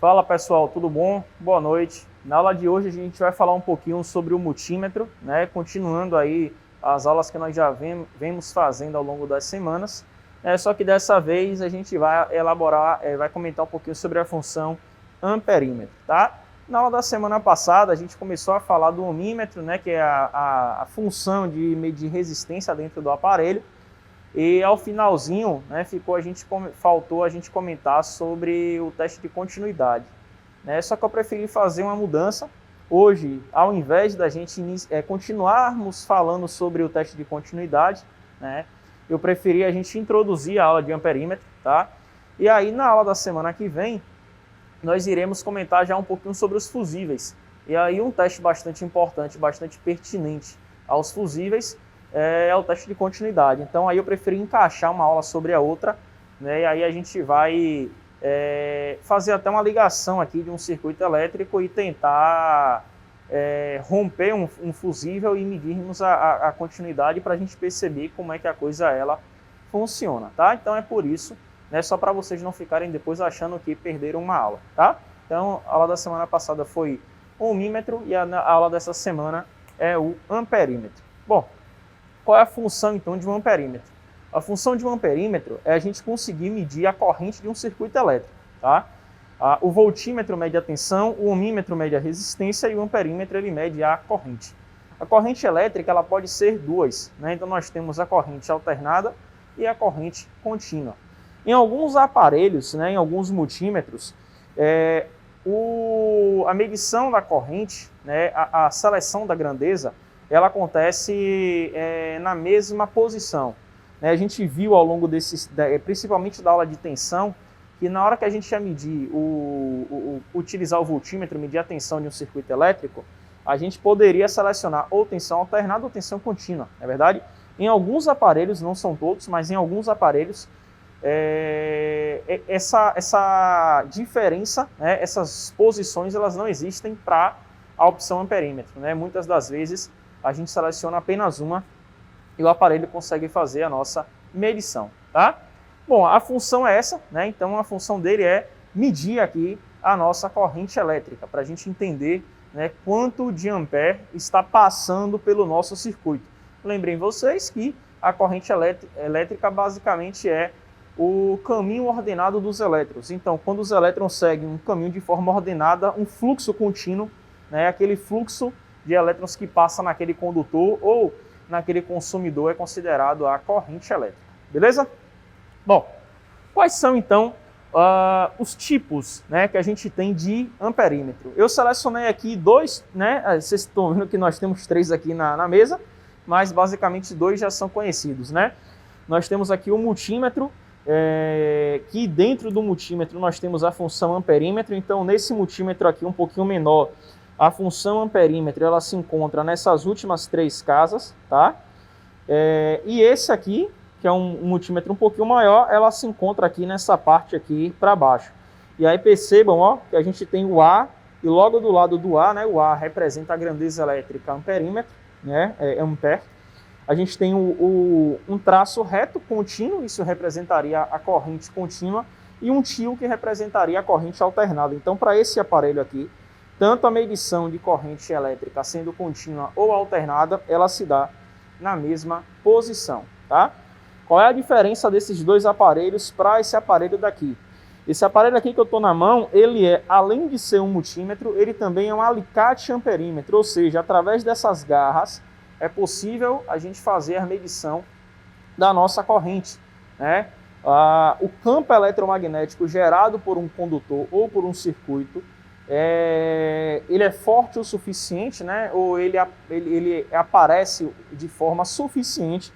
Fala pessoal, tudo bom? Boa noite. Na aula de hoje a gente vai falar um pouquinho sobre o multímetro, né? Continuando aí as aulas que nós já vemos fazendo ao longo das semanas. Só que dessa vez a gente vai elaborar, vai comentar um pouquinho sobre a função amperímetro, tá? Na aula da semana passada a gente começou a falar do ohmímetro, né? Que é a função de medir resistência dentro do aparelho. E ao finalzinho, né, faltou a gente comentar sobre o teste de continuidade. Só que eu preferi fazer uma mudança. Hoje, ao invés da gente continuarmos falando sobre o teste de continuidade, né, eu preferi a gente introduzir a aula de amperímetro, tá? E aí, na aula da semana que vem, nós iremos comentar já um pouquinho sobre os fusíveis. E aí, um teste bastante importante, bastante pertinente aos fusíveis, é o teste de continuidade. Então aí eu preferi encaixar uma aula sobre a outra, né? E aí a gente vai fazer até uma ligação aqui de um circuito elétrico e tentar romper um fusível e medirmos a continuidade para a gente perceber como é que a coisa ela funciona, tá? Então é por isso, né? Só para vocês não ficarem depois achando que perderam uma aula, tá? Então a aula da semana passada foi o ohmímetro e a aula dessa semana é o amperímetro. Bom, qual é a função, então, de um amperímetro? A função de um amperímetro é a gente conseguir medir a corrente de um circuito elétrico, tá? O voltímetro mede a tensão, o ohmímetro mede a resistência e o amperímetro ele mede a corrente. A corrente elétrica ela pode ser duas, né? Então nós temos a corrente alternada e a corrente contínua. Em alguns aparelhos, né, em alguns multímetros, a medição da corrente, né, a seleção da grandeza, ela acontece na mesma posição. A gente viu ao longo principalmente da aula de tensão, que na hora que a gente ia medir, utilizar o voltímetro, medir a tensão de um circuito elétrico, a gente poderia selecionar ou tensão alternada ou tensão contínua, não é verdade? Em alguns aparelhos, não são todos, mas em alguns aparelhos, essa diferença, né, essas posições, elas não existem para a opção amperímetro, né? Muitas das vezes, a gente seleciona apenas uma e o aparelho consegue fazer a nossa medição, tá? Bom, a função é essa, né? Então a função dele é medir aqui a nossa corrente elétrica, para a gente entender, né, quanto de ampere está passando pelo nosso circuito. Lembrem vocês que a corrente elétrica basicamente é o caminho ordenado dos elétrons. Então, quando os elétrons seguem um caminho de forma ordenada, um fluxo contínuo, né, aquele fluxo de elétrons que passa naquele condutor ou naquele consumidor é considerado a corrente elétrica. Beleza? Bom, quais são então os tipos, né, que a gente tem de amperímetro? Eu selecionei aqui dois, né? Vocês estão vendo que nós temos três aqui na mesa, mas basicamente dois já são conhecidos, né? Nós temos aqui o multímetro, que dentro do multímetro nós temos a função amperímetro. Então nesse multímetro aqui um pouquinho menor, a função amperímetro ela se encontra nessas últimas três casas, tá? E esse aqui, que é um multímetro um pouquinho maior, ela se encontra aqui nessa parte aqui para baixo. E aí percebam, ó, que a gente tem o A, e logo do lado do A, né, o A representa a grandeza elétrica amperímetro, né, ampere. A gente tem um traço reto contínuo, isso representaria a corrente contínua, e um tio que representaria a corrente alternada. Então, para esse aparelho aqui, tanto a medição de corrente elétrica sendo contínua ou alternada, ela se dá na mesma posição, tá? Qual é a diferença desses dois aparelhos para esse aparelho daqui? Esse aparelho aqui que eu estou na mão, ele além de ser um multímetro, ele também é um alicate amperímetro, ou seja, através dessas garras é possível a gente fazer a medição da nossa corrente, né? O campo eletromagnético gerado por um condutor ou por um circuito, ele é forte o suficiente, né? Ou ele aparece de forma suficiente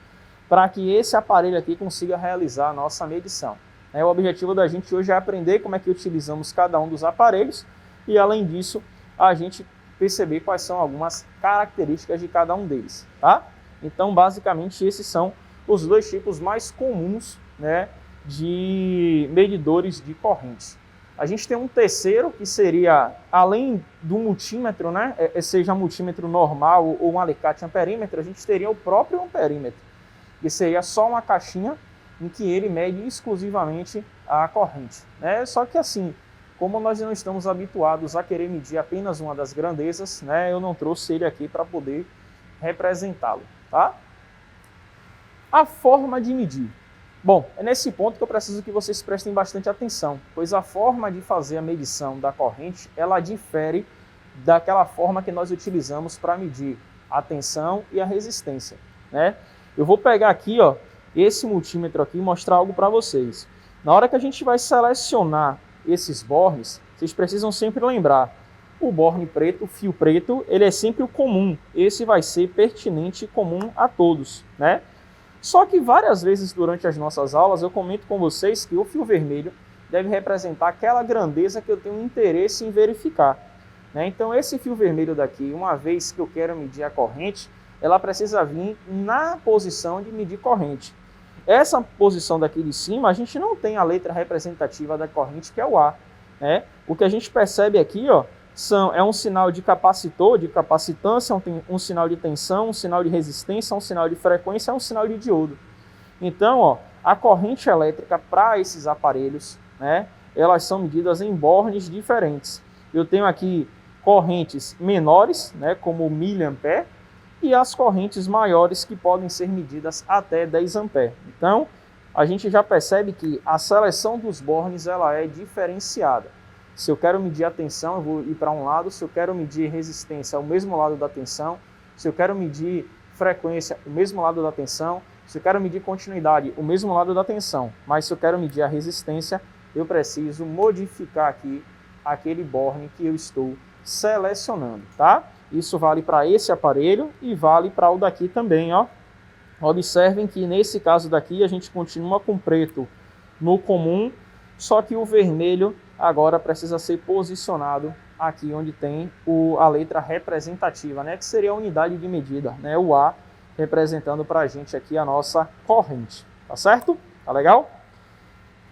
para que esse aparelho aqui consiga realizar a nossa medição. O objetivo da gente hoje é aprender como é que utilizamos cada um dos aparelhos e, além disso, a gente perceber quais são algumas características de cada um deles, tá? Então, basicamente, esses são os dois tipos mais comuns, né, de medidores de corrente. A gente tem um terceiro, que seria, além do multímetro, né, seja multímetro normal ou um alicate amperímetro, a gente teria o próprio amperímetro, que seria só uma caixinha em que ele mede exclusivamente a corrente, né? Só que assim, como nós não estamos habituados a querer medir apenas uma das grandezas, né, eu não trouxe ele aqui para poder representá-lo, tá? A forma de medir. Bom, é nesse ponto que eu preciso que vocês prestem bastante atenção, pois a forma de fazer a medição da corrente, ela difere daquela forma que nós utilizamos para medir a tensão e a resistência, né? Eu vou pegar aqui, ó, esse multímetro aqui e mostrar algo para vocês. Na hora que a gente vai selecionar esses bornes, vocês precisam sempre lembrar, o borne preto, o fio preto, ele é sempre o comum. Esse vai ser pertinente e comum a todos, né? Só que várias vezes durante as nossas aulas eu comento com vocês que o fio vermelho deve representar aquela grandeza que eu tenho interesse em verificar, né? Então esse fio vermelho daqui, uma vez que eu quero medir a corrente, ela precisa vir na posição de medir corrente. Essa posição daqui de cima, a gente não tem a letra representativa da corrente, que é o A, né? O que a gente percebe aqui, ó, é um sinal de capacitor, de capacitância, um sinal de tensão, um sinal de resistência, um sinal de frequência, um sinal de diodo. Então, ó, a corrente elétrica para esses aparelhos, né, elas são medidas em bornes diferentes. Eu tenho aqui correntes menores, né, como o miliampere, e as correntes maiores que podem ser medidas até 10 ampere. Então, a gente já percebe que a seleção dos bornes ela é diferenciada. Se eu quero medir a tensão, eu vou ir para um lado. Se eu quero medir resistência, o mesmo lado da tensão. Se eu quero medir frequência, o mesmo lado da tensão. Se eu quero medir continuidade, o mesmo lado da tensão. Mas se eu quero medir a resistência, eu preciso modificar aqui aquele borne que eu estou selecionando, tá? Isso vale para esse aparelho e vale para o daqui também, ó. Observem que nesse caso daqui a gente continua com preto no comum, só que o vermelho agora precisa ser posicionado aqui onde tem a letra representativa, né, que seria a unidade de medida, né, o A, representando para a gente aqui a nossa corrente, tá certo? Tá legal?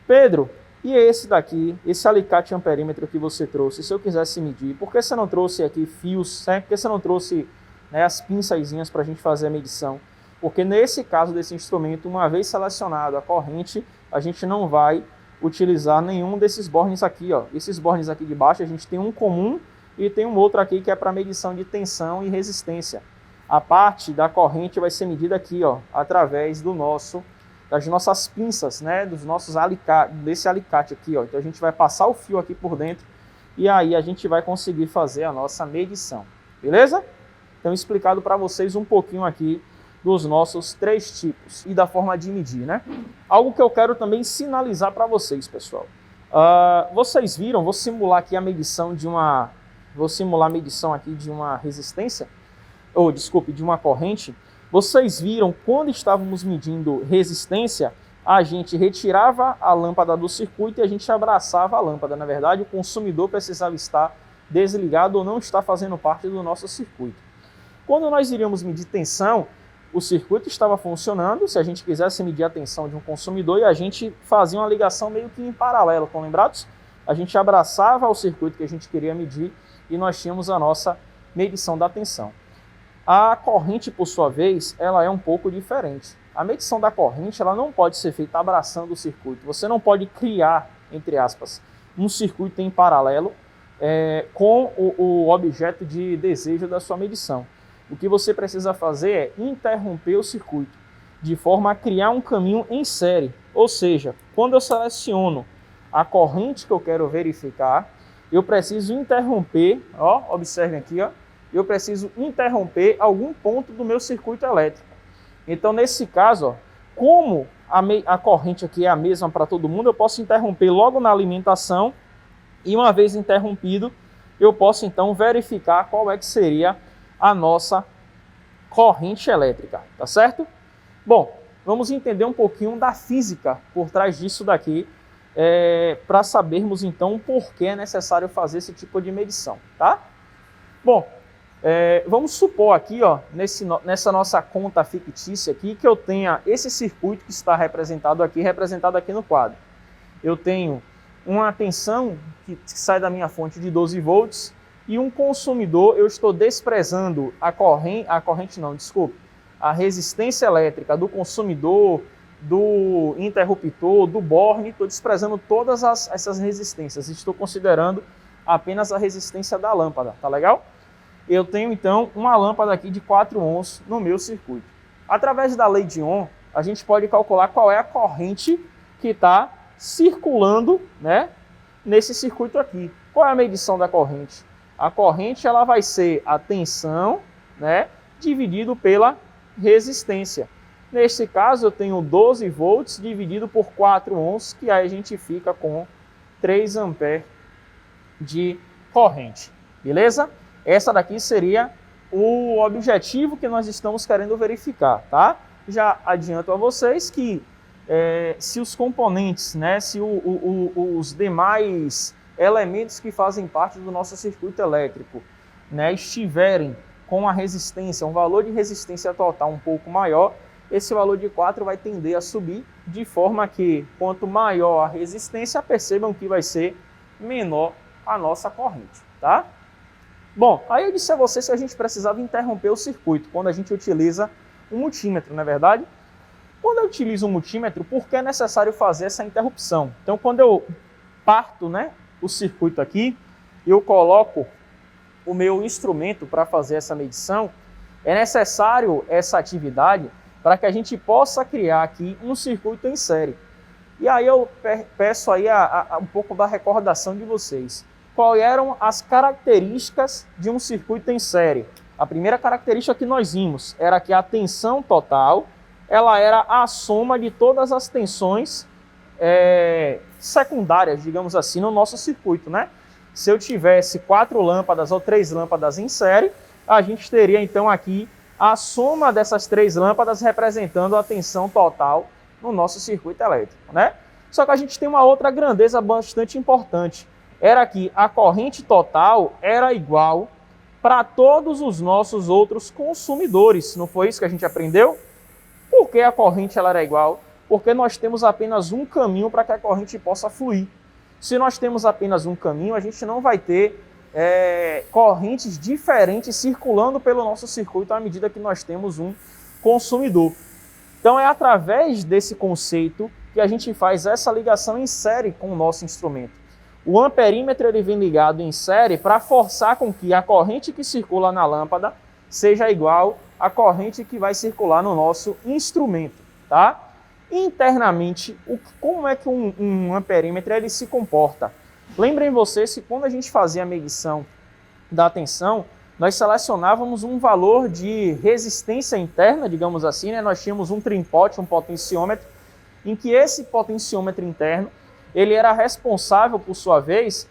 Pedro, e esse daqui, esse alicate amperímetro que você trouxe, se eu quisesse medir, por que você não trouxe aqui fios, né? Por que você não trouxe, né, as pinçazinhas para a gente fazer a medição? Porque nesse caso desse instrumento, uma vez selecionado a corrente, a gente não vai utilizar nenhum desses bornes aqui, ó. Esses bornes aqui de baixo, a gente tem um comum e tem um outro aqui que é para medição de tensão e resistência. A parte da corrente vai ser medida aqui, ó, através das nossas pinças, né, dos nossos alicates, desse alicate aqui, ó. Então a gente vai passar o fio aqui por dentro e aí a gente vai conseguir fazer a nossa medição. Beleza? Então explicado para vocês um pouquinho aqui dos nossos 3 tipos e da forma de medir, né? Algo que eu quero também sinalizar para vocês, pessoal. Vocês viram, vou simular aqui a medição de uma resistência, ou desculpe, de uma corrente. Vocês viram quando estávamos medindo resistência, a gente retirava a lâmpada do circuito e a gente abraçava a lâmpada. Na verdade, o consumidor precisava estar desligado ou não estar fazendo parte do nosso circuito. Quando nós iríamos medir tensão, o circuito estava funcionando, se a gente quisesse medir a tensão de um consumidor, e a gente fazia uma ligação meio que em paralelo, estão lembrados? A gente abraçava o circuito que a gente queria medir e nós tínhamos a nossa medição da tensão. A corrente, por sua vez, ela é um pouco diferente. A medição da corrente ela não pode ser feita abraçando o circuito. Você não pode criar, entre aspas, um circuito em paralelo com o objeto de desejo da sua medição. O que você precisa fazer é interromper o circuito, de forma a criar um caminho em série. Ou seja, quando eu seleciono a corrente que eu quero verificar, eu preciso interromper, ó, observem aqui, ó, eu preciso interromper algum ponto do meu circuito elétrico. Então, nesse caso, ó, como a corrente aqui é a mesma para todo mundo, eu posso interromper logo na alimentação e uma vez interrompido, eu posso então verificar qual é que seria a nossa corrente elétrica, tá certo? Bom, vamos entender um pouquinho da física por trás disso daqui, para sabermos então o porquê é necessário fazer esse tipo de medição, tá? Bom, vamos supor aqui, ó, nessa nossa conta fictícia aqui, que eu tenha esse circuito que está representado aqui no quadro. Eu tenho uma tensão que sai da minha fonte de 12 volts, e um consumidor, eu estou desprezando a resistência elétrica do consumidor do interruptor, do borne, estou desprezando todas essas resistências, estou considerando apenas a resistência da lâmpada, tá legal? Eu tenho então uma lâmpada aqui de 4 ohms no meu circuito. Através da lei de Ohm, a gente pode calcular qual é a corrente que está circulando, né, nesse circuito aqui. Qual é a medição da corrente? A corrente ela vai ser a tensão, né, dividido pela resistência. Neste caso, eu tenho 12 volts dividido por 4 ohms, que aí a gente fica com 3 amperes de corrente. Beleza? Essa daqui seria o objetivo que nós estamos querendo verificar, tá? Já adianto a vocês que se os componentes, né, se os demais elementos que fazem parte do nosso circuito elétrico, né, estiverem com a resistência, um valor de resistência total um pouco maior, esse valor de 4 vai tender a subir, de forma que quanto maior a resistência, percebam que vai ser menor a nossa corrente, tá? Bom, aí eu disse a vocês que a gente precisava interromper o circuito quando a gente utiliza um multímetro, não é verdade? Quando eu utilizo um multímetro, por que é necessário fazer essa interrupção? Então, quando eu parto, né, o circuito aqui, eu coloco o meu instrumento para fazer essa medição, é necessário essa atividade para que a gente possa criar aqui um circuito em série. E aí eu peço aí um pouco da recordação de vocês. Quais eram as características de um circuito em série? A primeira característica que nós vimos era que a tensão total ela era a soma de todas as tensões secundárias, digamos assim, no nosso circuito, né? Se eu tivesse 4 lâmpadas ou 3 lâmpadas em série, a gente teria então aqui a soma dessas 3 lâmpadas representando a tensão total no nosso circuito elétrico, né? Só que a gente tem uma outra grandeza bastante importante. Era que a corrente total era igual para todos os nossos outros consumidores. Não foi isso que a gente aprendeu? Por que a corrente ela era igual? Porque nós temos apenas um caminho para que a corrente possa fluir. Se nós temos apenas um caminho, a gente não vai ter correntes diferentes circulando pelo nosso circuito à medida que nós temos um consumidor. Então é através desse conceito que a gente faz essa ligação em série com o nosso instrumento. O amperímetro ele vem ligado em série para forçar com que a corrente que circula na lâmpada seja igual à corrente que vai circular no nosso instrumento, tá? Internamente, como é que um amperímetro ele se comporta? Lembrem vocês que quando a gente fazia a medição da tensão, nós selecionávamos um valor de resistência interna, digamos assim, né? Nós tínhamos um trimpote, um potenciômetro, em que esse potenciômetro interno ele era responsável, por sua vez,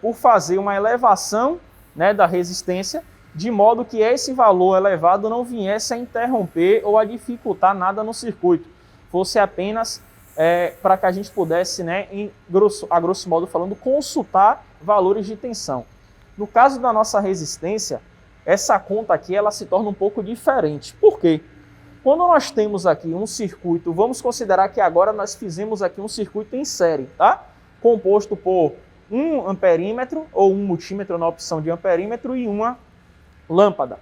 por fazer uma elevação, né, da resistência, de modo que esse valor elevado não viesse a interromper ou a dificultar nada no circuito, fosse apenas para que a gente pudesse, né, a grosso modo falando, consultar valores de tensão. No caso da nossa resistência, essa conta aqui ela se torna um pouco diferente. Por quê? Quando nós temos aqui um circuito, vamos considerar que agora nós fizemos aqui um circuito em série, tá? Composto por um amperímetro ou um multímetro na opção de amperímetro e uma lâmpada.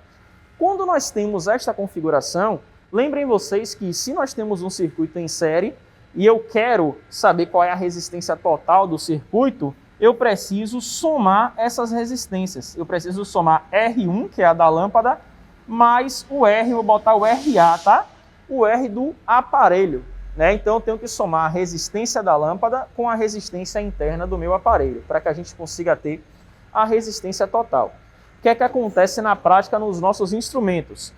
Quando nós temos esta configuração, lembrem vocês que se nós temos um circuito em série e eu quero saber qual é a resistência total do circuito, eu preciso somar essas resistências. Eu preciso somar R1, que é a da lâmpada, mais o R, vou botar o RA, tá? O R do aparelho, né? Então eu tenho que somar a resistência da lâmpada com a resistência interna do meu aparelho, para que a gente consiga ter a resistência total. O que é que acontece na prática nos nossos instrumentos?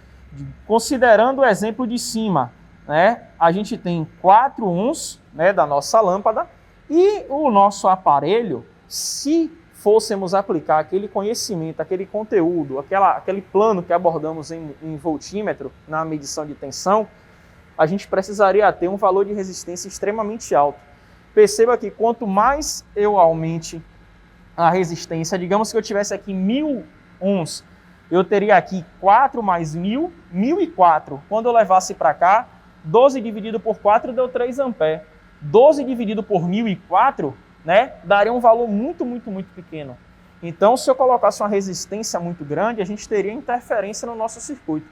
Considerando o exemplo de cima, né? A gente tem 4 ohms, né, da nossa lâmpada e o nosso aparelho, se fôssemos aplicar aquele conhecimento, aquele conteúdo, aquele plano que abordamos em voltímetro na medição de tensão, a gente precisaria ter um valor de resistência extremamente alto. Perceba que quanto mais eu aumente a resistência, digamos que eu tivesse aqui 1000 ohms, eu teria aqui 4 mais 1000, 1004. Quando eu levasse para cá, 12 dividido por 4 deu 3 amperes. 12 dividido por 1004, né, daria um valor muito pequeno. Então, se eu colocasse uma resistência muito grande, a gente teria interferência no nosso circuito.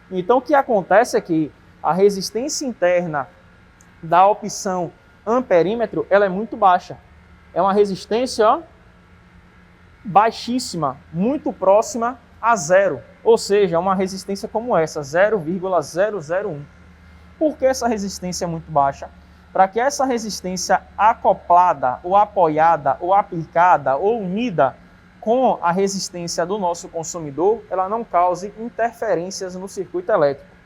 Então, o que acontece é que a resistência interna da opção amperímetro, ela é muito baixa. É uma resistência, ó, baixíssima, muito próxima a zero. Ou seja, uma resistência como essa, 0,001. Por que essa resistência é muito baixa? Para que essa resistência acoplada, ou apoiada, ou aplicada, ou unida com a resistência do nosso consumidor, ela não cause interferências no circuito elétrico.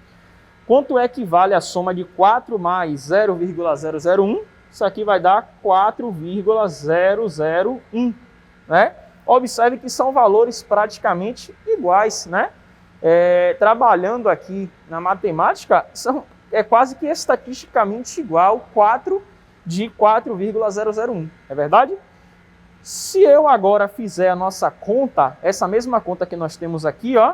Quanto equivale a soma de 4 mais 0,001? Isso aqui vai dar 4,001, né? Observe que são valores praticamente iguais, né? Trabalhando aqui na matemática, é quase que estatisticamente igual 4 de 4,001, é verdade? Se eu agora fizer a nossa conta, essa mesma conta que nós temos aqui, ó,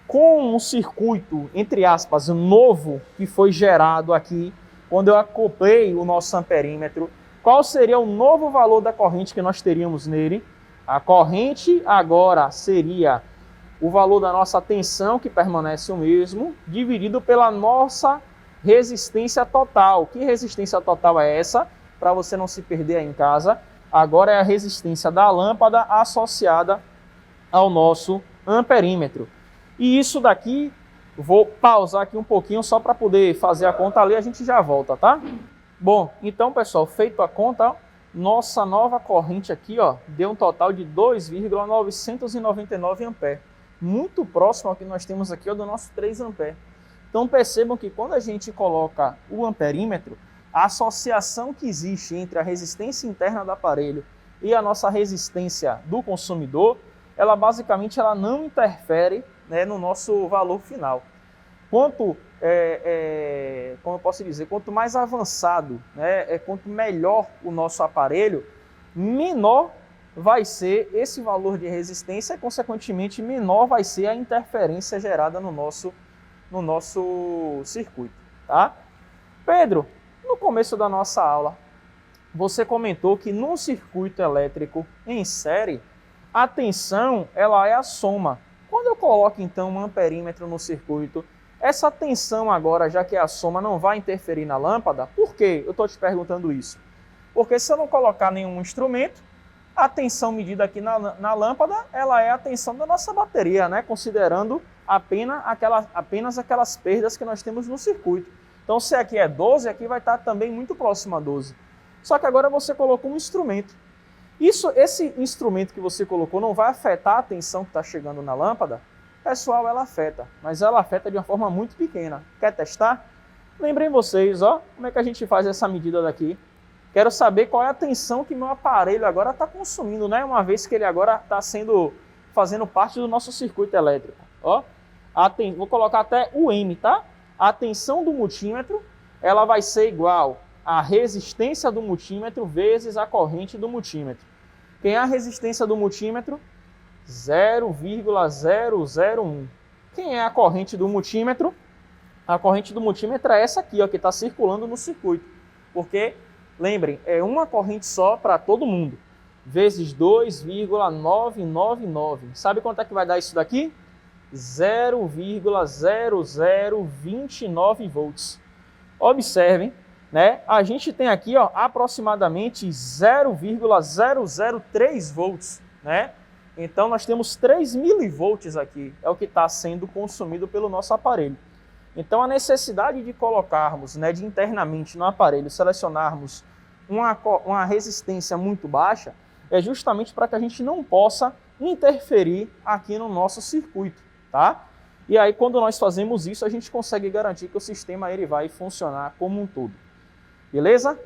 com um circuito, entre aspas, novo, que foi gerado aqui, quando eu acoplei o nosso amperímetro, qual seria o novo valor da corrente que nós teríamos nele? A corrente agora seria o valor da nossa tensão, que permanece o mesmo, dividido pela nossa resistência total. Que resistência total é essa? Para você não se perder aí em casa, agora é a resistência da lâmpada associada ao nosso amperímetro. E isso daqui, vou pausar aqui um pouquinho só para poder fazer a conta ali, a gente já volta, tá? Bom, então pessoal, feito a conta, nossa nova corrente aqui, ó, deu um total de 2,999 amperes. Muito próximo ao que nós temos aqui, ó, do nosso 3 amperes. Então percebam que quando a gente coloca o amperímetro, a associação que existe entre a resistência interna do aparelho e a nossa resistência do consumidor, ela basicamente não interfere, né, no nosso valor final. Como eu posso dizer, quanto mais avançado, né, quanto melhor o nosso aparelho, menor vai ser esse valor de resistência e, consequentemente, menor vai ser a interferência gerada no nosso circuito, tá? Pedro, no começo da nossa aula, você comentou que no circuito elétrico em série, a tensão ela é a soma. Quando eu coloco, então, um amperímetro no circuito, essa tensão agora, já que é a soma, não vai interferir na lâmpada? Por que eu estou te perguntando isso? Porque se eu não colocar nenhum instrumento, a tensão medida aqui na lâmpada, ela é a tensão da nossa bateria, né? Considerando apenas aquelas perdas que nós temos no circuito. Então, se aqui é 12, aqui vai estar também muito próximo a 12. Só que agora você colocou um instrumento. Esse instrumento que você colocou não vai afetar a tensão que está chegando na lâmpada? Pessoal, ela afeta, mas ela afeta de uma forma muito pequena. Quer testar? Lembrem vocês, ó, como é que a gente faz essa medida daqui. Quero saber qual é a tensão que meu aparelho agora está consumindo, né? Uma vez que ele agora está fazendo parte do nosso circuito elétrico. Ó, vou colocar até o M, tá? A tensão do multímetro, ela vai ser igual a resistência do multímetro vezes a corrente do multímetro. Quem é a resistência do multímetro? 0,001. Quem é a corrente do multímetro? A corrente do multímetro é essa aqui, ó, que está circulando no circuito. Porque, lembrem, é uma corrente só para todo mundo. Vezes 2,999. Sabe quanto é que vai dar isso daqui? 0,0029 volts. Observem, né? A gente tem aqui, ó, aproximadamente 0,003 volts, né? Então nós temos 3 milivolts aqui, é o que está sendo consumido pelo nosso aparelho. Então a necessidade de colocarmos, né, de internamente no aparelho selecionarmos uma resistência muito baixa é justamente para que a gente não possa interferir aqui no nosso circuito, tá? E aí quando nós fazemos isso, a gente consegue garantir que o sistema ele vai funcionar como um todo. Beleza?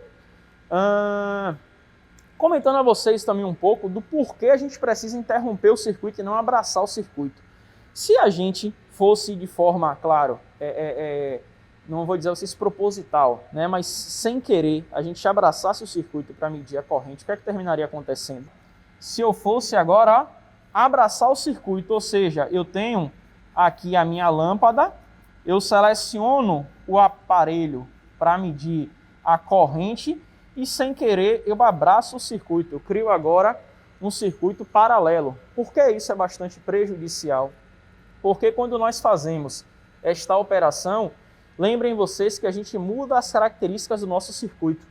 Comentando a vocês também um pouco do porquê a gente precisa interromper o circuito e não abraçar o circuito. Se a gente fosse de forma, claro, não vou dizer a vocês proposital, né, mas sem querer, a gente abraçasse o circuito para medir a corrente, o que é que terminaria acontecendo? Se eu fosse agora abraçar o circuito, ou seja, eu tenho aqui a minha lâmpada, eu seleciono o aparelho para medir a corrente e sem querer eu abraço o circuito. Eu crio agora um circuito paralelo. Por que isso é bastante prejudicial? Porque quando nós fazemos esta operação, lembrem vocês que a gente muda as características do nosso circuito.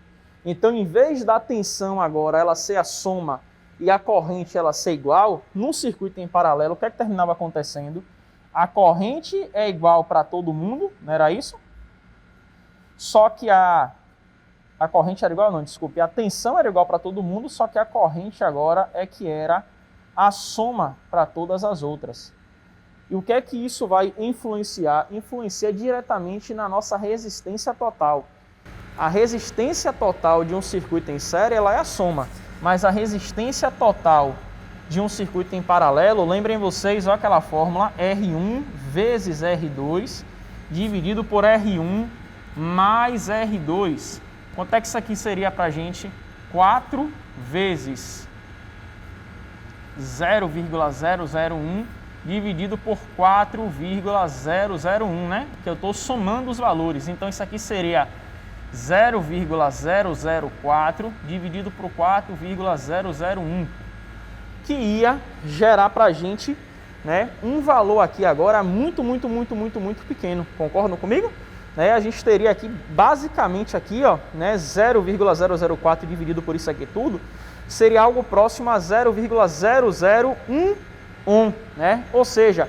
Então, em vez da tensão agora ela ser a soma e a corrente ela ser igual, no circuito em paralelo, o que é que terminava acontecendo? A corrente é igual para todo mundo, não era isso? Só que a corrente era igual, não, desculpe, a tensão era igual para todo mundo, só que a corrente agora é que era a soma para todas as outras. E o que é que isso vai influenciar? Influencia diretamente na nossa resistência total. A resistência total de um circuito em série ela é a soma, mas a resistência total de um circuito em paralelo, lembrem vocês, olha aquela fórmula, R1 vezes R2 dividido por R1 mais R2. Quanto é que isso aqui seria para a gente? 4 vezes 0,001 dividido por 4,001, né? Que eu estou somando os valores. Então, isso aqui seria 0,004 dividido por 4,001, que ia gerar para a gente, né, um valor aqui agora muito pequeno. Concordam comigo? Né, a gente teria aqui, basicamente aqui, ó, né, 0,004 dividido por isso aqui tudo, seria algo próximo a 0,0011, né? Ou seja,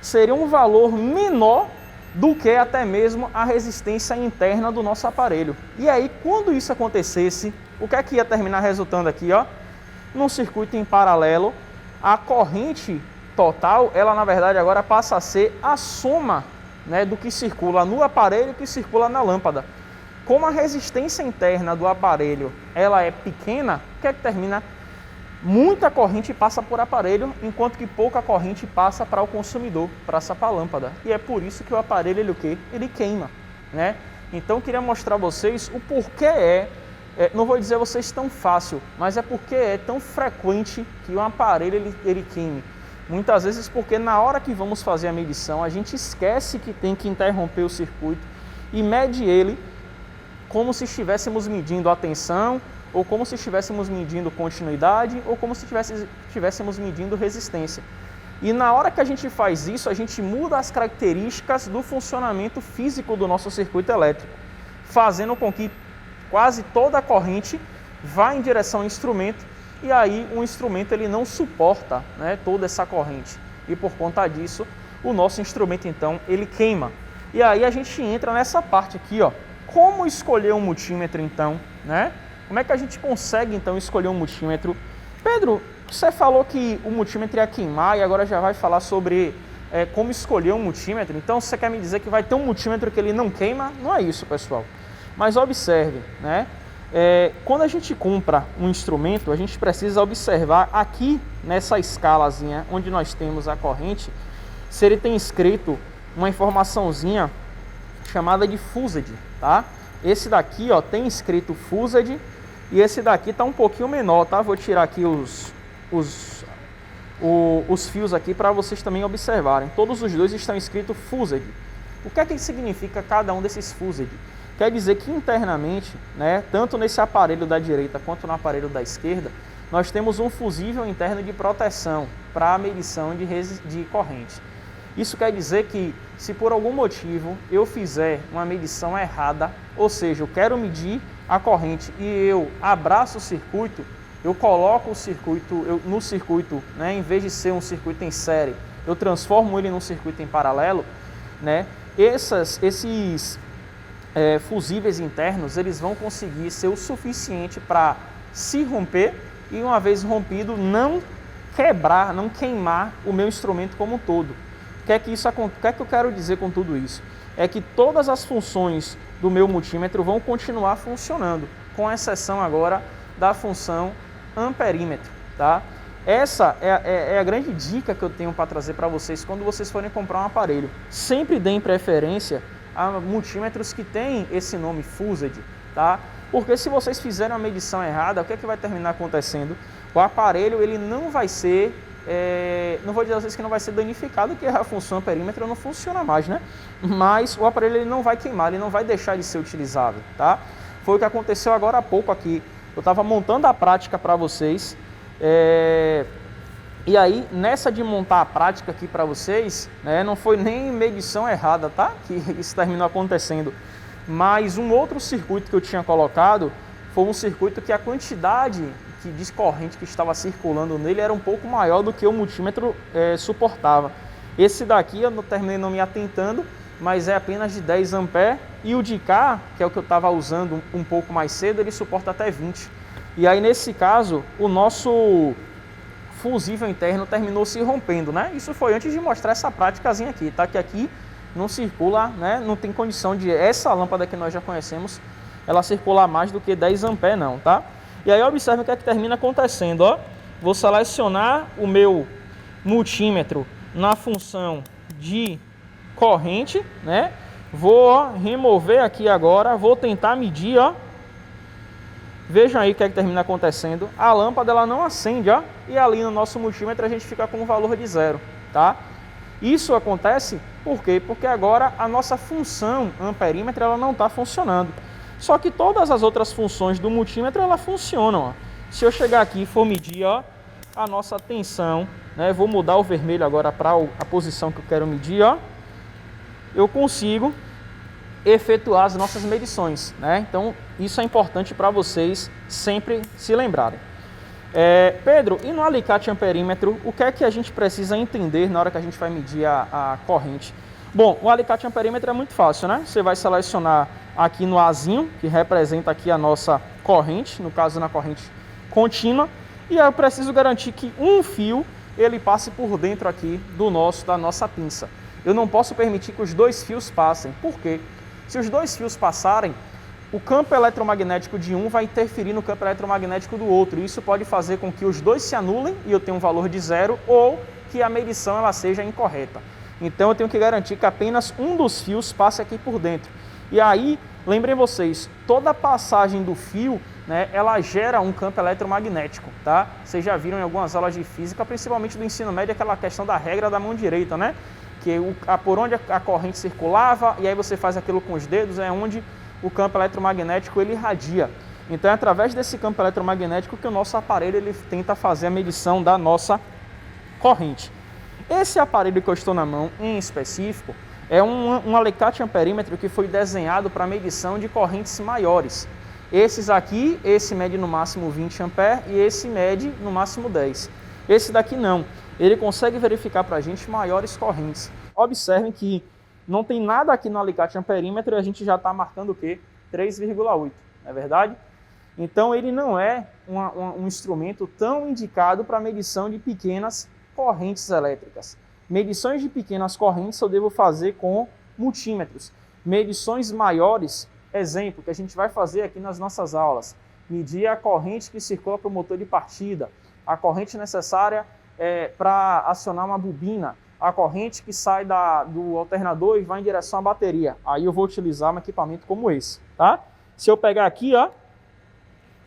seria um valor menor do que até mesmo a resistência interna do nosso aparelho. E aí, quando isso acontecesse, o que é que ia terminar resultando aqui, ó? Num circuito em paralelo, a corrente total, ela na verdade agora passa a ser a soma, né, do que circula no aparelho e que circula na lâmpada. Como a resistência interna do aparelho ela é pequena, o que é que termina? Muita corrente passa por aparelho, enquanto que pouca corrente passa para o consumidor, passa para a lâmpada. E é por isso que o aparelho ele, o quê? Ele queima, né? Então eu queria mostrar a vocês o porquê não vou dizer a vocês tão fácil, mas é porque é tão frequente que o aparelho ele queime. Muitas vezes porque na hora que vamos fazer a medição, a gente esquece que tem que interromper o circuito e mede ele como se estivéssemos medindo a tensão, ou como se estivéssemos medindo continuidade, ou como se estivéssemos medindo resistência. E na hora que a gente faz isso, a gente muda as características do funcionamento físico do nosso circuito elétrico, fazendo com que quase toda a corrente vá em direção ao instrumento, e aí o instrumento ele não suporta, né, toda essa corrente. E por conta disso, o nosso instrumento então ele queima. E aí a gente entra nessa parte aqui, ó. Como escolher um multímetro então, né? Como é que a gente consegue, então, escolher um multímetro? Pedro, você falou que o multímetro ia queimar e agora já vai falar sobre como escolher um multímetro. Então, você quer me dizer que vai ter um multímetro que ele não queima? Não é isso, pessoal. Mas observe, né? Quando a gente compra um instrumento, a gente precisa observar aqui, nessa escalazinha, onde nós temos a corrente, se ele tem escrito uma informaçãozinha chamada de fused, tá? Esse daqui, ó, tem escrito fused. E esse daqui está um pouquinho menor, tá? Vou tirar aqui os fios aqui para vocês também observarem. Todos os dois estão escritos fused. O que é que significa cada um desses fused? Quer dizer que internamente, né, tanto nesse aparelho da direita quanto no aparelho da esquerda, nós temos um fusível interno de proteção para a medição de corrente. Isso quer dizer que se por algum motivo eu fizer uma medição errada, ou seja, eu quero medir a corrente e eu abraço o circuito, eu coloco o circuito no circuito, né, em vez de ser um circuito em série, eu transformo ele num circuito em paralelo, né, esses fusíveis internos, eles vão conseguir ser o suficiente para se romper e uma vez rompido, não quebrar, não queimar o meu instrumento como um todo. O que é que eu quero dizer com tudo isso? É que todas as funções do meu multímetro vão continuar funcionando, com exceção agora da função amperímetro, tá? Essa é a grande dica que eu tenho para trazer para vocês quando vocês forem comprar um aparelho. Sempre deem preferência a multímetros que têm esse nome fused, tá? Porque se vocês fizerem a medição errada, o que é que vai terminar acontecendo? O aparelho ele não vai ser, não vou dizer a vocês que não vai ser danificado, que a função amperímetro não funciona mais, né? Mas o aparelho ele não vai queimar, ele não vai deixar de ser utilizável, tá? Foi o que aconteceu agora há pouco aqui. Eu estava montando a prática para vocês E aí, nessa de montar a prática aqui para vocês, né, não foi nem medição errada, tá? Que isso terminou acontecendo. Mas um outro circuito que eu tinha colocado foi um circuito que a quantidade de corrente que estava circulando nele era um pouco maior do que o multímetro suportava. Esse daqui eu terminei não me atentando, mas é apenas de 10 amperes. E o de cá, que é o que eu estava usando um pouco mais cedo, ele suporta até 20. E aí, nesse caso, o nosso fusível interno terminou se rompendo, né? Isso foi antes de mostrar essa práticazinha aqui, tá? Que aqui não circula, né? Não tem condição de essa lâmpada que nós já conhecemos, ela circular mais do que 10 amperes não, tá? E aí observe o que é que termina acontecendo, ó. Vou selecionar o meu multímetro na função de corrente, né? Vou, ó, remover aqui agora, vou tentar medir, ó. Vejam aí o que é que termina acontecendo. A lâmpada ela não acende, ó, e ali no nosso multímetro a gente fica com um valor de 0, tá? Isso acontece por quê? Porque agora a nossa função amperímetro ela não está funcionando. Só que todas as outras funções do multímetro ela funcionam, ó. Se eu chegar aqui e for medir, ó, a nossa tensão, né? Vou mudar o vermelho agora para a posição que eu quero medir, ó. Eu consigo efetuar as nossas medições, né? Então isso é importante para vocês sempre se lembrarem. Pedro, e no alicate amperímetro, o que é que a gente precisa entender na hora que a gente vai medir a corrente? Bom, o alicate amperímetro é muito fácil, né? Você vai selecionar aqui no Azinho, que representa aqui a nossa corrente, no caso na corrente contínua, e aí eu preciso garantir que um fio ele passe por dentro aqui da nossa pinça. Eu não posso permitir que os dois fios passem. Por quê? Se os dois fios passarem, o campo eletromagnético de um vai interferir no campo eletromagnético do outro. Isso pode fazer com que os dois se anulem e eu tenha um valor de 0 ou que a medição ela seja incorreta. Então eu tenho que garantir que apenas um dos fios passe aqui por dentro. E aí, lembrem vocês, toda passagem do fio, né, ela gera um campo eletromagnético, tá? Vocês já viram em algumas aulas de física, principalmente do ensino médio, aquela questão da regra da mão direita, né? Que por onde a corrente circulava, e aí você faz aquilo com os dedos, é onde o campo eletromagnético ele irradia. Então é através desse campo eletromagnético que o nosso aparelho ele tenta fazer a medição da nossa corrente. Esse aparelho que eu estou na mão, em específico, é um alicate amperímetro que foi desenhado para medição de correntes maiores. Esses aqui, esse mede no máximo 20 amperes e esse mede no máximo 10. Esse daqui não. Ele consegue verificar para a gente maiores correntes. Observem que não tem nada aqui no alicate amperímetro e a gente já está marcando o quê? 3,8, não é verdade? Então ele não é um instrumento tão indicado para medição de pequenas correntes elétricas. Medições de pequenas correntes eu devo fazer com multímetros. Medições maiores, exemplo, que a gente vai fazer aqui nas nossas aulas. Medir a corrente que circula para o motor de partida, a corrente necessária para acionar uma bobina, a corrente que sai do alternador e vai em direção à bateria. Aí eu vou utilizar um equipamento como esse, tá? Se eu pegar aqui, ó,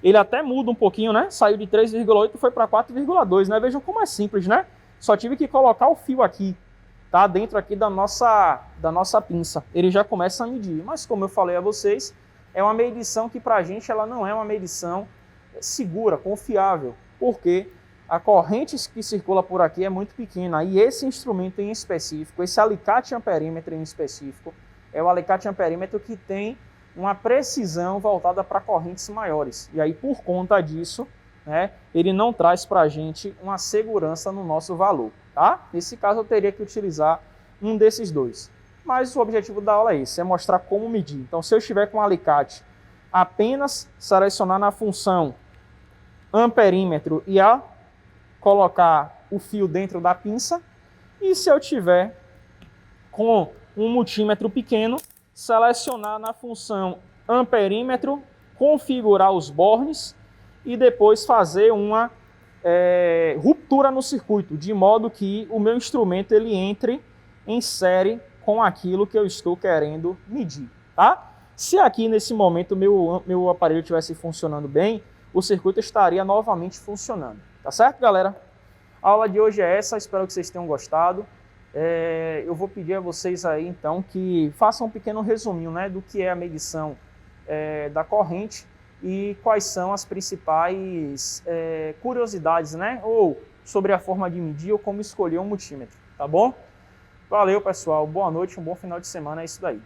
ele até muda um pouquinho, né? Saiu de 3,8 e foi para 4,2, né? Vejam como é simples, né? Só tive que colocar o fio aqui, tá? Dentro aqui da nossa pinça. Ele já começa a medir. Mas como eu falei a vocês, é uma medição que para a gente ela não é uma medição segura, confiável. Por quê? A corrente que circula por aqui é muito pequena e esse instrumento em específico, esse alicate amperímetro em específico, é o alicate amperímetro que tem uma precisão voltada para correntes maiores. E aí, por conta disso, né, ele não traz para a gente uma segurança no nosso valor. Tá? Nesse caso, eu teria que utilizar um desses dois. Mas o objetivo da aula é esse, é mostrar como medir. Então, se eu estiver com um alicate, apenas selecionar na função amperímetro e colocar o fio dentro da pinça, e se eu tiver com um multímetro pequeno, selecionar na função amperímetro, configurar os bornes e depois fazer uma ruptura no circuito, de modo que o meu instrumento ele entre em série com aquilo que eu estou querendo medir, tá? Se aqui nesse momento meu aparelho estivesse funcionando bem, o circuito estaria novamente funcionando. Tá certo, galera? A aula de hoje é essa, espero que vocês tenham gostado. Eu vou pedir a vocês aí, então, que façam um pequeno resuminho, né, do que é a medição da corrente e quais são as principais curiosidades, né, ou sobre a forma de medir ou como escolher um multímetro, tá bom? Valeu, pessoal. Boa noite, um bom final de semana. É isso daí.